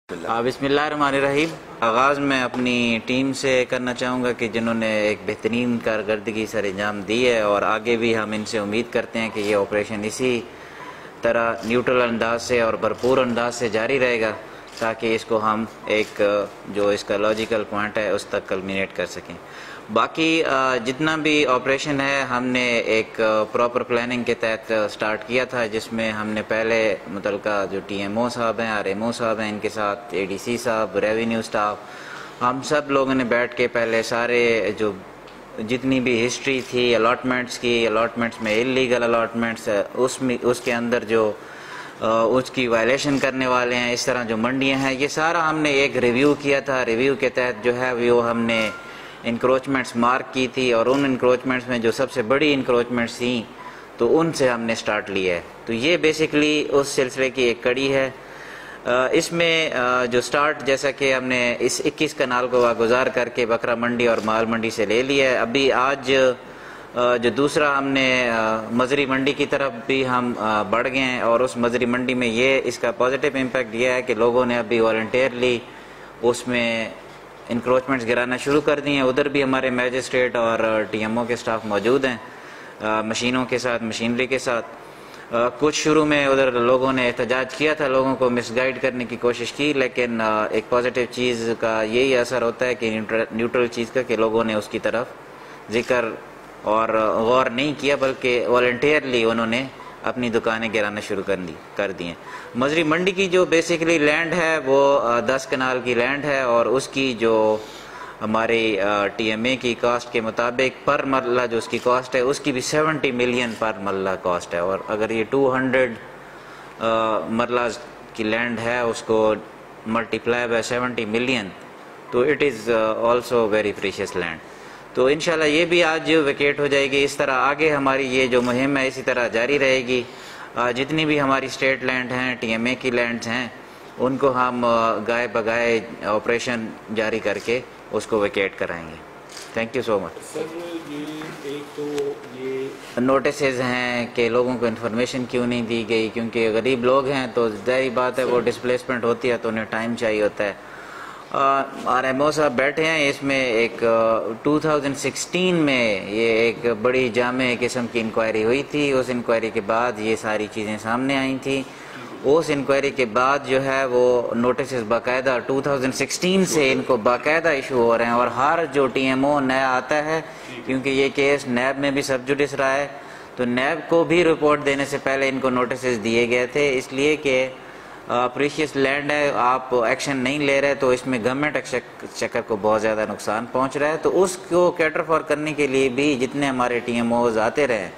بسم اللہ الرحمن الرحیم۔ آغاز میں اپنی ٹیم سے کرنا چاہوں گا کہ جنہوں نے ایک بہترین کارکردگی سر انجام دی ہے، اور آگے بھی ہم ان سے امید کرتے ہیں کہ یہ آپریشن اسی طرح نیوٹرل انداز سے اور بھرپور انداز سے جاری رہے گا تاکہ اس کو ہم ایک جو اس کا لاجیکل پوائنٹ ہے اس تک کلمینیٹ کر سکیں۔ باقی جتنا بھی آپریشن ہے ہم نے ایک پراپر پلاننگ کے تحت سٹارٹ کیا تھا، جس میں ہم نے پہلے متعلقہ جو ٹی ایم او صاحب ہیں، آر ایم او صاحب ہیں، ان کے ساتھ اے ڈی سی صاحب، ریونیو سٹاف، ہم سب لوگوں نے بیٹھ کے پہلے سارے جو جتنی بھی ہسٹری تھی الاٹمنٹس کی، الاٹمنٹس میں اللیگل الاٹمنٹس اس کے اندر جو اس کی وائلیشن کرنے والے ہیں، اس طرح جو منڈیاں ہیں، یہ سارا ہم نے ایک ریویو کیا تھا۔ ریویو کے تحت جو ہے وہ ہم نے انکروچمنٹس مارک کی تھی، اور ان انکروچمنٹس میں جو سب سے بڑی انکروچمنٹس تھیں تو ان سے ہم نے سٹارٹ لیا ہے۔ تو یہ بیسیکلی اس سلسلے کی ایک کڑی ہے۔ اس میں جو سٹارٹ جیسا کہ ہم نے اس 21 کنال کو واگزار کر کے بکرا منڈی اور مال منڈی سے لے لیا ہے۔ ابھی آج جو دوسرا ہم نے مزری منڈی کی طرف بھی ہم بڑھ گئے ہیں، اور اس مزری منڈی میں یہ اس کا پازیٹیو امپیکٹ یہ ہے کہ لوگوں نے ابھی والنٹیئرلی اس میں انکروچمنٹس گرانا شروع کر دی ہیں۔ ادھر بھی ہمارے میجسٹریٹ اور ٹی ایم او کے سٹاف موجود ہیں مشینوں کے ساتھ، مشینری کے ساتھ۔ کچھ شروع میں ادھر لوگوں نے احتجاج کیا تھا، لوگوں کو مس گائیڈ کرنے کی کوشش کی، لیکن ایک پازیٹیو چیز کا یہی اثر ہوتا ہے کہ نیوٹرل چیز کا، کہ لوگوں نے اس کی طرف ذکر اور غور نہیں کیا، بلکہ والنٹیئرلی انہوں نے اپنی دکانیں گرانا شروع کر دی ہیں۔ مزری منڈی کی جو بیسیکلی لینڈ ہے وہ 10 کنال کی لینڈ ہے، اور اس کی جو ہماری ٹی ایم اے کی کاسٹ کے مطابق پر مرلہ جو اس کی کاسٹ ہے، اس کی بھی 70 ملین پر مرلہ کاسٹ ہے، اور اگر یہ 200 مرلہ کی لینڈ ہے اس کو ملٹیپلائی بائی 70 ملین، تو it is also very precious land. تو انشاءاللہ یہ بھی آج ویکیٹ ہو جائے گی۔ اس طرح آگے ہماری یہ جو مہم ہے اسی طرح جاری رہے گی۔ جتنی بھی ہماری اسٹیٹ لینڈ ہیں، ٹی ایم اے کی لینڈز ہیں، ان کو ہم گائے بگائے آپریشن جاری کر کے اس کو ویکیٹ کرائیں گے۔ تھینک یو سو مچ۔ سر ایک تو یہ نوٹسز ہیں کہ لوگوں کو انفارمیشن کیوں نہیں دی گئی، کیونکہ غریب لوگ ہیں تو ظاہری بات ہے وہ ڈسپلیسمنٹ ہوتی ہے تو انہیں ٹائم چاہیے ہوتا ہے۔ آر ایم او صاحب بیٹھے ہیں، اس میں ایک 2016 میں یہ ایک بڑی جامع قسم کی انکوائری ہوئی تھی۔ اس انکوائری کے بعد یہ ساری چیزیں سامنے آئی تھیں۔ اس انکوائری کے بعد جو ہے وہ نوٹسز باقاعدہ 2016 سے ان کو باقاعدہ ایشو ہو رہے ہیں، اور ہر جو ٹی ایم او نیا آتا ہے، کیونکہ یہ کیس نیب میں بھی سب جوڈس رہا ہے، تو نیب کو بھی رپورٹ دینے سے پہلے ان کو نوٹسز دیے گئے تھے، اس لیے کہ پریشیس لینڈ ہے، آپ ایکشن نہیں لے رہے تو اس میں گورنمنٹ ایکسچیکر کو بہت زیادہ نقصان پہنچ رہا ہے۔ تو اس کو کیٹر فار کرنے کے لیے بھی جتنے ہمارے ٹی ایم اوز آتے رہے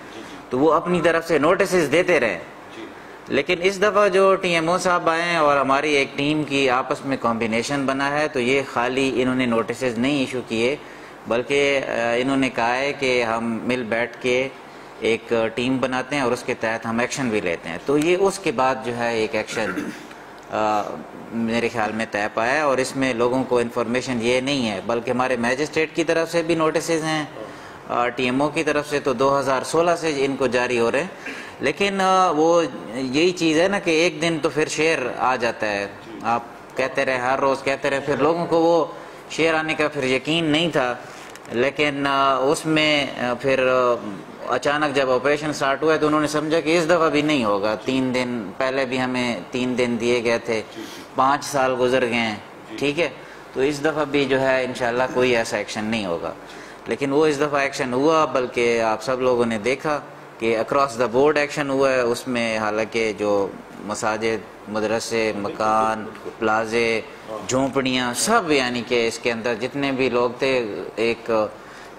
تو وہ اپنی طرف سے نوٹسز دیتے رہے، لیکن اس دفعہ جو ٹی ایم او صاحب آئے ہیں اور ہماری ایک ٹیم کی آپس میں کمبینیشن بنا ہے، تو یہ خالی انہوں نے نوٹسز نہیں ایشو کیے، بلکہ انہوں نے کہا ہے کہ ہم مل بیٹھ کے ایک ٹیم بناتے ہیں اور اس کے تحت ہم ایکشن بھی لیتے ہیں۔ تو یہ اس کے بعد جو ہے ایک ایکشن میرے خیال میں طے پایا ہے، اور اس میں لوگوں کو انفارمیشن یہ نہیں ہے، بلکہ ہمارے میجسٹریٹ کی طرف سے بھی نوٹسز ہیں، ٹی ایم او کی طرف سے تو 2016 سے ان کو جاری ہو رہے ہیں، لیکن وہ یہی چیز ہے نا کہ ایک دن تو پھر شیر آ جاتا ہے، آپ کہتے رہے ہر روز کہتے رہے، پھر لوگوں کو وہ شیر آنے کا پھر یقین نہیں تھا، لیکن اس میں پھر اچانک جب آپریشن سٹارٹ ہوا ہے تو انہوں نے سمجھا کہ اس دفعہ بھی نہیں ہوگا۔ 3 دن پہلے بھی ہمیں 3 دن دیے گئے تھے، 5 سال گزر گئے ہیں، ٹھیک ہے، تو اس دفعہ بھی جو ہے انشاءاللہ کوئی ایسا ایکشن نہیں ہوگا۔ لیکن وہ اس دفعہ ایکشن ہوا، بلکہ آپ سب لوگوں نے دیکھا کہ اکراس دا بورڈ ایکشن ہوا ہے۔ اس میں حالانکہ جو مساجد، مدرسے، مکان، پلازے، جھونپڑیاں سب، یعنی کہ اس کے اندر جتنے بھی لوگ تھے، ایک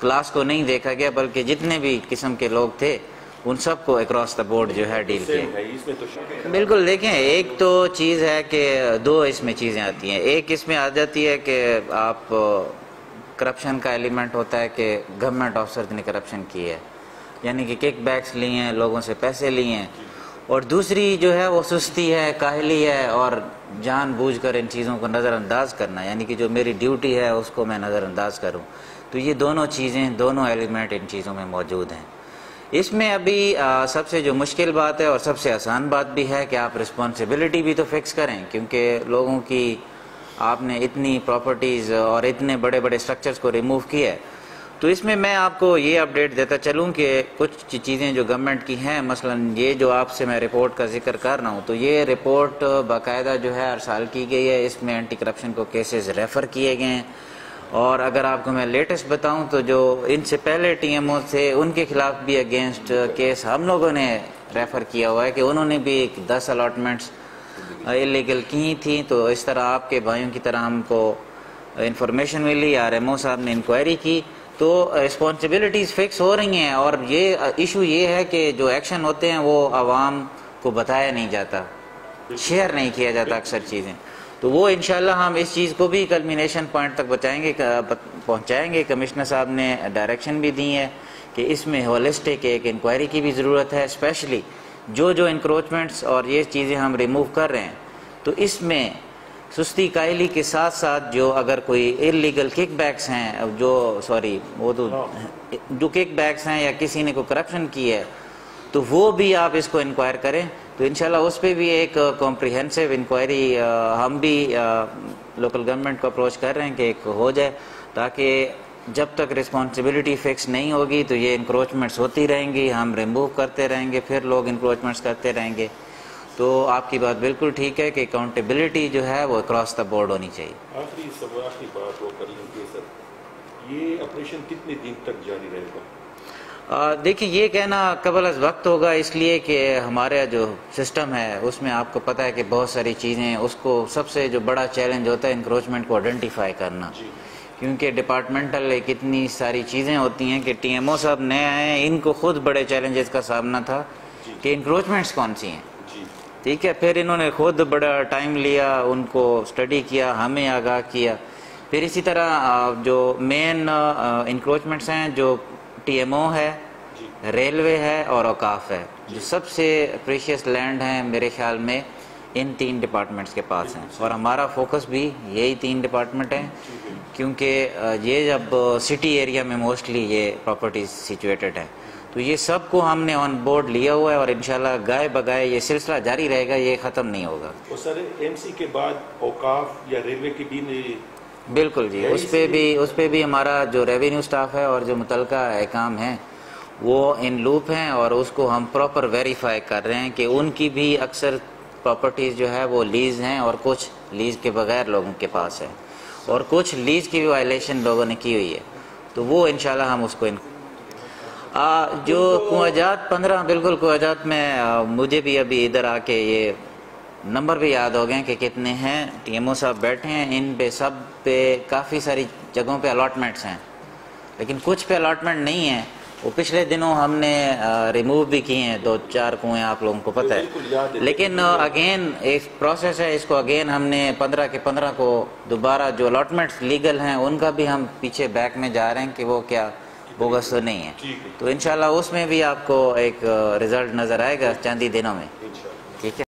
کلاس کو نہیں دیکھا گیا بلکہ جتنے بھی قسم کے لوگ تھے ان سب کو اکراس دا بورڈ جو ہے ڈیل کیا۔ بالکل، دیکھیں ایک تو چیز ہے کہ دو اس میں چیزیں آتی ہیں۔ ایک اس میں آ جاتی ہے کہ آپ کرپشن کا ایلیمنٹ ہوتا ہے کہ گورنمنٹ آفسرز نے کرپشن کی ہے، یعنی کہ کک بیکس لیے ہیں، لوگوں سے پیسے لیے ہیں، اور دوسری جو ہے وہ سستی ہے، کاہلی ہے، اور جان بوجھ کر ان چیزوں کو نظر انداز کرنا، یعنی کہ جو میری ڈیوٹی ہے اس کو میں نظر انداز کروں۔ تو یہ دونوں چیزیں، دونوں ایلیمنٹ ان چیزوں میں موجود ہیں۔ اس میں ابھی سب سے جو مشکل بات ہے اور سب سے آسان بات بھی ہے کہ آپ رسپانسبلٹی بھی تو فکس کریں، کیونکہ لوگوں کی آپ نے اتنی پراپرٹیز اور اتنے بڑے بڑے سٹرکچرز کو ریموو کیا ہے. تو اس میں میں آپ کو یہ اپڈیٹ دیتا چلوں کہ کچھ چیزیں جو گورنمنٹ کی ہیں، مثلا یہ جو آپ سے میں رپورٹ کا ذکر کر رہا ہوں، تو یہ رپورٹ باقاعدہ جو ہے ارسال کی گئی ہے. اس میں اینٹی کرپشن کو کیسز ریفر کیے گئے ہیں. اور اگر آپ کو میں لیٹسٹ بتاؤں تو جو ان سے پہلے ٹی ایم او تھے ان کے خلاف بھی اگینسٹ کیس ہم لوگوں نے ریفر کیا ہوا ہے کہ انہوں نے بھی 10 الاٹمنٹس الیگل کی تھیں. تو اس طرح آپ کے بھائیوں کی طرح ہم کو انفارمیشن ملی، آر ایم او صاحب نے انکوائری کی، تو رسپانسبلٹیز فکس ہو رہی ہیں. اور یہ ایشو یہ ہے کہ جو ایکشن ہوتے ہیں وہ عوام کو بتایا نہیں جاتا، شیئر نہیں کیا جاتا اکثر چیزیں. تو وہ انشاءاللہ ہم اس چیز کو بھی کلمینیشن پوائنٹ تک پہنچائیں گے. کمشنر صاحب نے ڈائریکشن بھی دی ہے کہ اس میں ہولسٹک ایک انکوائری کی بھی ضرورت ہے، اسپیشلی جو انکروچمنٹس اور یہ چیزیں ہم ریموو کر رہے ہیں. تو اس میں سستی قائلی کے ساتھ ساتھ جو اگر کوئی انلیگل کک بیکس ہیں، جو کک بیکس ہیں یا کسی نے کوئی کرپشن کی ہے، تو وہ بھی آپ اس کو انکوائر کریں. تو انشاءاللہ اس پہ بھی ایک کمپریہنسو انکوائری ہم بھی لوکل گورنمنٹ کو اپروچ کر رہے ہیں کہ ایک ہو جائے، تاکہ جب تک رسپانسبلٹی فکس نہیں ہوگی تو یہ انکروچمنٹس ہوتی رہیں گی، ہم ریموو کرتے رہیں گے، پھر لوگ انکروچمنٹس کرتے رہیں گے. تو آپ کی بات بالکل ٹھیک ہے کہ اکاؤنٹیبلٹی جو ہے وہ اکراس دا بورڈ ہونی چاہیے. آخری بات وہ کر لیں گے سر، یہ آپریشن کتنے دن تک جاری رہے گا؟ دیکھیں یہ کہنا قبل از وقت ہوگا، اس لیے کہ ہمارا جو سسٹم ہے اس میں آپ کو پتہ ہے کہ بہت ساری چیزیں، اس کو سب سے جو بڑا چیلنج ہوتا ہے انکروچمنٹ کو آئیڈینٹیفائی کرنا. کیونکہ ڈپارٹمنٹل ایک اتنی ساری چیزیں ہوتی ہیں کہ ٹی ایم او صاحب نئے آئے ہیں، ان کو خود بڑے چیلنجز کا سامنا تھا کہ انکروچمنٹس کون سی ہیں. ٹھیک ہے، پھر انہوں نے خود بڑا ٹائم لیا، ان کو اسٹڈی کیا، ہمیں آگاہ کیا. پھر اسی طرح جو مین انکروچمنٹس ہیں، جو ٹی ایم او ہے، ریلوے ہے اور اوقاف ہے، جو سب سے پریشیس لینڈ ہیں میرے خیال میں ان 3 ڈپارٹمنٹس کے پاس ہیں. اور ہمارا فوکس بھی یہی 3 ڈپارٹمنٹ ہیں، کیونکہ یہ جب سٹی ایریا میں موسٹلی یہ پراپرٹیز سچویٹڈ ہیں. تو یہ سب کو ہم نے آن بورڈ لیا ہوا ہے، اور انشاءاللہ گائے بگائے یہ سلسلہ جاری رہے گا، یہ ختم نہیں ہوگا. اور سر ایم سی کے بعد اوقاف یا ریلوے کی بھی بالکل جی، اس پہ بھی ہمارا جو ریونیو سٹاف ہے اور جو متعلقہ احکام ہیں وہ ان لوپ ہیں، اور اس کو ہم پراپر ویریفائی کر رہے ہیں کہ ان کی بھی اکثر پراپرٹیز جو ہے وہ لیز ہیں، اور کچھ لیز کے بغیر لوگوں کے پاس ہے، اور کچھ لیز کی بھی وائلیشن لوگوں نے کی ہوئی ہے. تو وہ انشاءاللہ ہم اس کو جو کوجات 15 بالکل کوجات میں مجھے بھی ابھی ادھر آ کے یہ نمبر بھی یاد ہو گئے کہ کتنے ہیں. ٹی ایم او صاحب بیٹھے ہیں، ان پہ سب پہ کافی ساری جگہوں پہ الاٹمنٹس ہیں، لیکن کچھ پہ الاٹمنٹ نہیں ہیں. وہ پچھلے دنوں ہم نے ریموو بھی کیے ہیں، 2-4 کنویں آپ لوگوں کو پتہ ہے. لیکن اگین ایک پروسیس ہے، اس کو اگین ہم نے 15 کے 15 کو دوبارہ جو الاٹمنٹس لیگل ہیں ان کا بھی ہم پیچھے بیک میں جا رہے ہیں کہ وہ کیا بوگس تو نہیں ہے. تو انشاءاللہ اس میں بھی آپ کو ایک رزلٹ نظر آئے گا چند ہی دنوں میں. ٹھیک ہے.